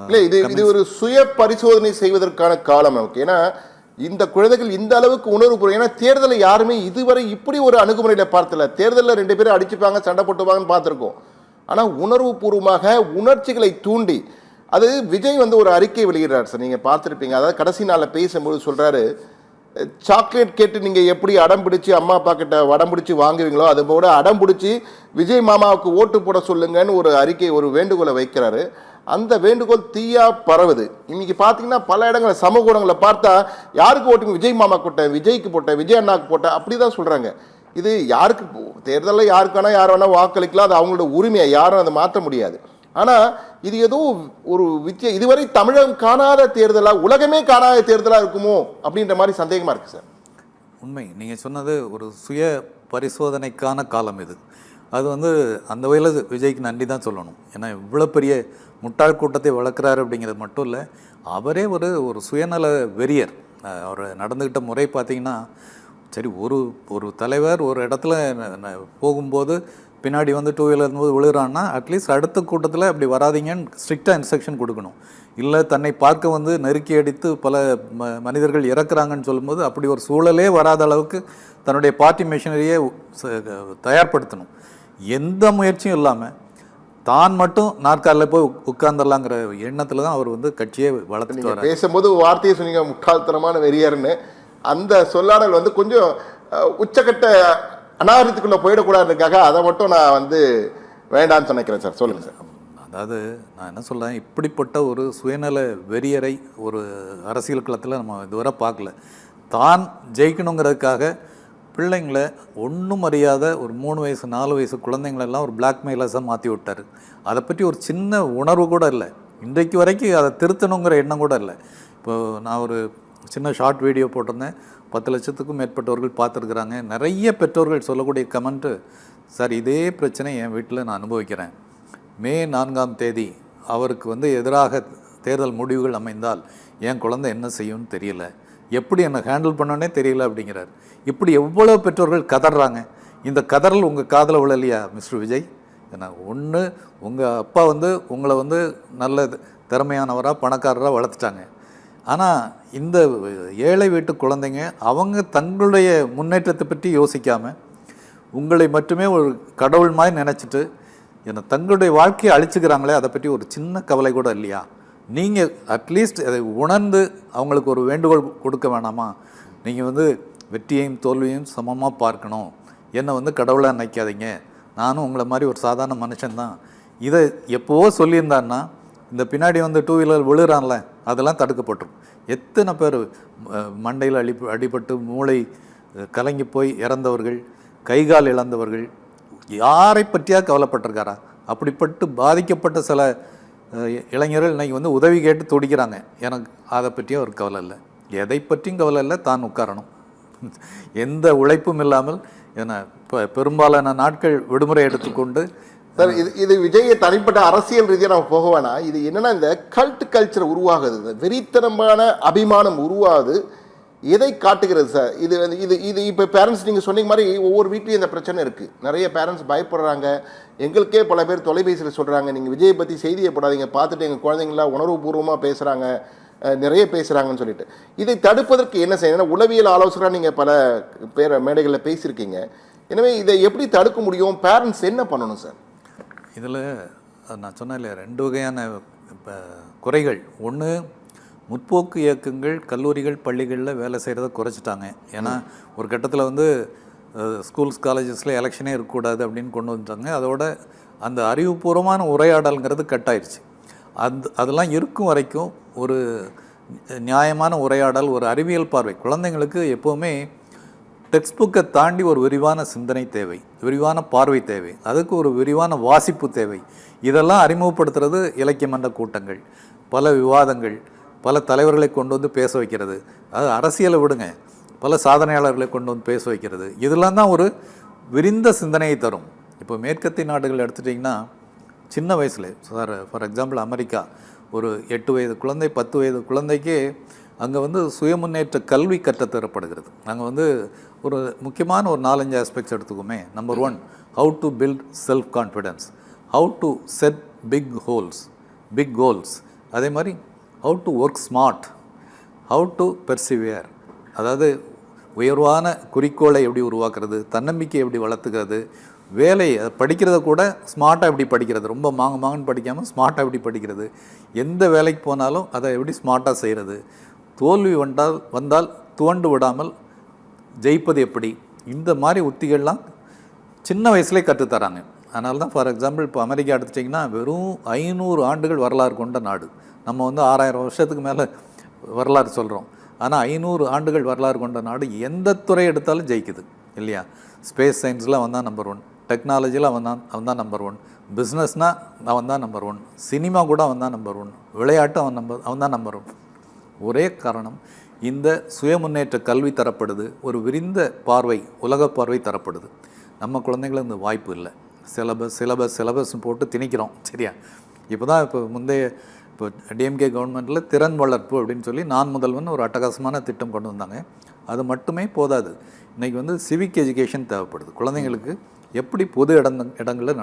இல்லை, இது ஒரு சுய பரிசோதனை செய்வதற்கான காலம் நமக்கு. ஏன்னா இந்த குழந்தைகள் இந்த அளவுக்கு உணர்வு, ஏன்னா தேர்தலை யாருமே இதுவரை இப்படி ஒரு அணுகுமுறையில பார்த்தல. தேர்தலில் 2 பேரும் அடிச்சுப்பாங்க, சண்டை போட்டுப்பாங்கன்னு பார்த்துருக்கோம். ஆனால் உணர்வு பூர்வமாக உணர்ச்சிகளை தூண்டி, அது விஜய் ஒரு அறிக்கை வெளியிடுறாரு சார், நீங்கள் பார்த்துருப்பீங்க. அதாவது கடைசி நாளில் பேசும்போது சொல்கிறாரு, சாக்லேட் கேட்டு நீங்கள் எப்படி அடம் பிடிச்சி அம்மா அப்பா கிட்ட வடம் பிடிச்சி வாங்குவீங்களோ அது போல அடம் பிடிச்சி விஜய் மாமாவுக்கு ஓட்டு போட சொல்லுங்கன்னு ஒரு அறிக்கை, ஒரு வேண்டுகோளை வைக்கிறாரு. அந்த வேண்டுகோள் தீயா பரவுது. இன்னைக்கு பார்த்தீங்கன்னா பல இடங்களில் சமூக ஊடகங்களை பார்த்தா யாருக்கு ஓட்டுங்க, விஜய் மாமா போட்டேன், விஜய்க்கு போட்டேன், விஜய் அண்ணாக்கு போட்டேன், அப்படி தான் சொல்கிறாங்க. இது யாருக்கு தேர்தலில் யாருக்கு வேணால் யார் வேணால் வாக்களிக்கலாம், அது அவங்களோட உரிமையை யாரும் அதை மாற்ற முடியாது. ஆனால் இது ஏதோ ஒரு இதுவரை தமிழகம் காணாத தேர்தலாக, உலகமே காணாத தேர்தலாக இருக்குமோ அப்படின்ற மாதிரி சந்தேகமாக இருக்குது சார். உண்மை, நீங்கள் சொன்னது ஒரு சுய பரிசோதனைக்கான காலம் இது. அது அந்த வகையில் விஜய்க்கு நன்றி தான் சொல்லணும். ஏன்னா இவ்வளோ பெரிய முட்டாள் கூட்டத்தை வளர்க்குறாரு அப்படிங்கிறது மட்டும் இல்லை, அவரே ஒரு சுயநல வெறியர். அவர் நடந்துக்கிட்ட முறை பார்த்திங்கன்னா, சரி ஒரு தலைவர் ஒரு இடத்துல போகும்போது பின்னாடி 2 வீலர் இருக்கும்போது விழுகிறான்னா அட்லீஸ்ட் அடுத்த கூட்டத்தில் அப்படி வராதிங்கன்னு ஸ்ட்ரிக்டாக இன்ஸ்ட்ரக்ஷன் கொடுக்கணும். இல்லை தன்னை பார்க்க நெருக்கி அடித்து பல மனிதர்கள் இறக்குறாங்கன்னு சொல்லும்போது அப்படி ஒரு சூழலே வராத அளவுக்கு தன்னுடைய பார்ட்டி மிஷினரியை தயார்படுத்தணும். எந்த முயற்சியும் இல்லாமல் தான் மட்டும் நாற்காலில் போய் உட்கார்ந்துடலாங்கிற எண்ணத்தில் தான் அவர் கட்சியை வளர்த்துட்டு வரார். பேசும்போது வார்த்தையை சொன்னீங்க, முட்டாள்தனமான வெறியர்னு. அந்த சொல்லாடல் கொஞ்சம் உச்சக்கட்ட அனாகரித்துக்குள்ளே போயிடக்கூடாதுக்காக அதை மட்டும் நான் வேண்டான்னு நினைக்கிறேன் சார். சொல்லுங்கள் சார். அதாவது நான் என்ன சொல்கிறேன், இப்படிப்பட்ட ஒரு சுயநல வெறியரை ஒரு அரசியல் களத்தில் நம்ம இதுவரை பார்க்கல. தான் ஜெயிக்கணுங்கிறதுக்காக பிள்ளைங்களை ஒன்றும் அறியாத ஒரு 3 வயசு 4 வயசு குழந்தைங்களெல்லாம் ஒரு பிளாக்மெயிலர்ஸாக மாற்றி விட்டார். அதை பற்றி ஒரு சின்ன உணர்வு கூட இல்லை. இன்றைக்கு வரைக்கும் அதை திருத்தணுங்கிற எண்ணம் கூட இல்லை. இப்போது நான் ஒரு சின்ன ஷார்ட் வீடியோ போட்டிருந்தேன், 10 லட்சத்துக்கும் மேற்பட்டவர்கள் பார்த்துருக்குறாங்க. நிறைய பெற்றோர்கள் சொல்லக்கூடிய கமெண்ட்டு, சார் இதே பிரச்சனை என் வீட்டில் நான் அனுபவிக்கிறேன். மே 4ஆம் தேதி அவருக்கு எதிராக தேர்தல் முடிவுகள் அமைந்தால் என் குழந்தை என்ன செய்யும்னு தெரியல, எப்படி என்னை ஹேண்டில் பண்ணோன்னே தெரியல அப்படிங்கிறார். இப்படி எவ்வளோ பெற்றோர்கள் கதறாங்க. இந்த கதறல் உங்கள் காதில் விழலையா மிஸ்டர் விஜய்? ஏன்னா ஒன்று உங்கள் அப்பா உங்களை நல்ல திறமையானவராக பணக்காரராக வளர்த்துட்டாங்க. ஆனால் இந்த ஏழை வீட்டு குழந்தைங்க அவங்க தங்களுடைய முன்னேற்றத்தை பற்றி யோசிக்காமல் உங்களை மட்டுமே ஒரு கடவுள் மாதிரி நினச்சிட்டு ஏன்னா தங்களுடைய வாழ்க்கையை அழிச்சுக்கிறாங்களே, அதை பற்றி ஒரு சின்ன கவலை கூட இல்லையா? நீங்கள் அட்லீஸ்ட் அதை உணர்ந்து அவங்களுக்கு ஒரு வேண்டுகோள் கொடுக்க வேணாமா? நீங்கள் வெற்றியையும் தோல்வியையும் சமமாக பார்க்கணும், என்னை கடவுளாக நினைக்காதீங்க, நானும் உங்களை மாதிரி ஒரு சாதாரண மனுஷன்தான். இதை எப்போவோ சொல்லியிருந்தான்னா இந்த பின்னாடி 2 வீலர் விழுறான்ல அதெல்லாம் தடுக்கப்பட்டுரும். எத்தனை பேர் மண்டையில் அடிபட்டு மூளை கலங்கி போய் இறந்தவர்கள், கைகால் இழந்தவர்கள், யாரை பற்றியா கவலைப்பட்டிருக்காரா? அப்படிப்பட்டு பாதிக்கப்பட்ட சில இளைஞர்கள் இன்றைக்கி உதவி கேட்டு துடிக்கிறாங்க. எனக்கு அதை பற்றியும் ஒரு கவலை இல்லை, எதை பற்றியும் கவலை இல்லை, தான் உட்காரணும், எந்த உழைப்பும் இல்லாமல். ஏன்னா இப்போ பெரும்பாலான நாட்கள் விடுமுறை எடுத்துக்கொண்டு சார் இது விஜயை தனிப்பட்ட அரசியல் ரீதியாக நம்ம போக வேணாம். இது என்னன்னா இந்த கல்ட் கல்ச்சர் உருவாகுது, இந்த வெறித்தனமான அபிமானம் உருவாகுது. எதை காட்டுகிறது சார்? இது இது இது இப்போ பேரண்ட்ஸ் நீங்கள் சொன்ன மாதிரி ஒவ்வொரு வீட்லேயும் இந்த பிரச்சனை இருக்குது. நிறைய பேரண்ட்ஸ் பயப்படுறாங்க. எங்களுக்கே பல பேர் தொலைபேசியில் சொல்கிறாங்க, நீங்கள் விஜயை பற்றி செய்தியை போடாதீங்க, பார்த்துட்டு எங்கள் குழந்தைங்களாம் உணர்வுபூர்வமாக பேசுகிறாங்க, நிறைய பேசுகிறாங்கன்னு சொல்லிட்டு. இதை தடுப்பதற்கு என்ன செய்யணும்? உளவியல் ஆலோசகராக நீங்கள் பல பேர் மேடைகளில் பேசியிருக்கீங்க. எனவே இதை எப்படி தடுக்க முடியும்? பேரண்ட்ஸ் என்ன பண்ணணும் சார்? இதில் நான் சொன்னேன் இல்லையா, 2 வகையான குறைகள். ஒன்று, முற்போக்கு இயக்கங்கள் கல்லூரிகள் பள்ளிகளில் வேலை செய்கிறத குறைச்சிட்டாங்க. ஏன்னா ஒரு கட்டத்தில் ஸ்கூல்ஸ் காலேஜஸில் எலெக்ஷனே இருக்கக்கூடாது அப்படின்னு கொண்டு வந்துட்டாங்க. அதோட அந்த அறிவுபூர்வமான உரையாடல்ங்கிறது கட்டாயிருச்சு. அதெல்லாம் இருக்கும் வரைக்கும் ஒரு நியாயமான உரையாடல், ஒரு அறிவியல் பார்வை. குழந்தைங்களுக்கு எப்போவுமே டெக்ஸ்ட் புக்கை தாண்டி ஒரு விரிவான சிந்தனை தேவை, விரிவான பார்வை தேவை, அதுக்கு ஒரு விரிவான வாசிப்பு தேவை. இதெல்லாம் அறிமுகப்படுத்துறது இலக்கிய மன்ற கூட்டங்கள், பல விவாதங்கள், பல தலைவர்களை கொண்டு பேச வைக்கிறது. அது அரசியலை விடுங்க, பல சாதனையாளர்களை கொண்டு பேச வைக்கிறது. இதெல்லாம் தான் ஒரு விரிந்த சிந்தனையை தரும். இப்போ மேற்கத்திய நாடுகள் எடுத்துட்டிங்கன்னா சின்ன வயசில் ஃபார் எக்ஸாம்பிள் அமெரிக்கா, ஒரு 8 வயது குழந்தை 10 வயது குழந்தைக்கு அங்கே சுய முன்னேற்ற கல்வி கற்றுத்தரப்படுகிறது. அங்கே ஒரு முக்கியமான ஒரு 4-5 ஆஸ்பெக்ட்ஸ் எடுத்துக்குமே. Number 1, how to build self confidence, how to set big goals அதே மாதிரி how to work smart, how to persevere, அதாவது உயர்வான குறிக்கோளை எப்படி உருவாக்குறது, தன்னம்பிக்கை எப்படி வளர்த்துக்கிறது, வேலையை படிக்கிறத கூட ஸ்மார்ட்டாக எப்படி படிக்கிறது, ரொம்ப மாங்கன்னு படிக்காமல் ஸ்மார்ட்டாக எப்படி படிக்கிறது, எந்த வேலைக்கு போனாலும் அதை எப்படி ஸ்மார்ட்டாக செய்கிறது, தோல்வி வந்தால் துவண்டு விடாமல் ஜெயிப்பது எப்படி, இந்த மாதிரி உத்திகள்லாம் சின்ன வயசுலேயே கற்றுத்தராங்க. அதனால தான் ஃபார் எக்ஸாம்பிள் இப்போ அமெரிக்கா எடுத்துட்டிங்கன்னா வெறும் 500 ஆண்டுகள் வரலாறு கொண்ட நாடு. நம்ம வந்து 6000 வருஷத்துக்கு மேலே வரலாறு சொல்கிறோம். ஆனால் 500 ஆண்டுகள் வரலாறு கொண்ட நாடு எந்த துறை எடுத்தாலும் ஜெயிக்குது இல்லையா? ஸ்பேஸ் சயின்ஸில் அவன் தான் நம்பர் 1, டெக்னாலஜியில் அவன் தான் நம்பர் 1, பிஸ்னஸ்னால் அவன் தான் நம்பர் 1, சினிமா கூட அவன் தான் நம்பர் 1, விளையாட்டு அவன் தான் நம்பர் 1. ஒரே காரணம், இந்த சுயமுன்னேற்ற கல்வி தரப்படுது, ஒரு விரிந்த பார்வை, உலக பார்வை தரப்படுது. நம்ம குழந்தைங்களுக்கு இந்த வாய்ப்பு இல்லை. சிலபஸ் போட்டு திணிக்கிறோம். சரியா? இப்போ டிஎம்கே கவர்மெண்ட்டில் திறன் வளர்ப்பு அப்படின்னு சொல்லி நான் முதல்வன் ஒரு அட்டகாசமான திட்டம் கொண்டு வந்தாங்க. அது மட்டுமே போதாது. இன்றைக்கி வந்து சிவிக் எஜுகேஷன் தேவைப்படுது. குழந்தைங்களுக்கு எப்படி பொது இடங்களில்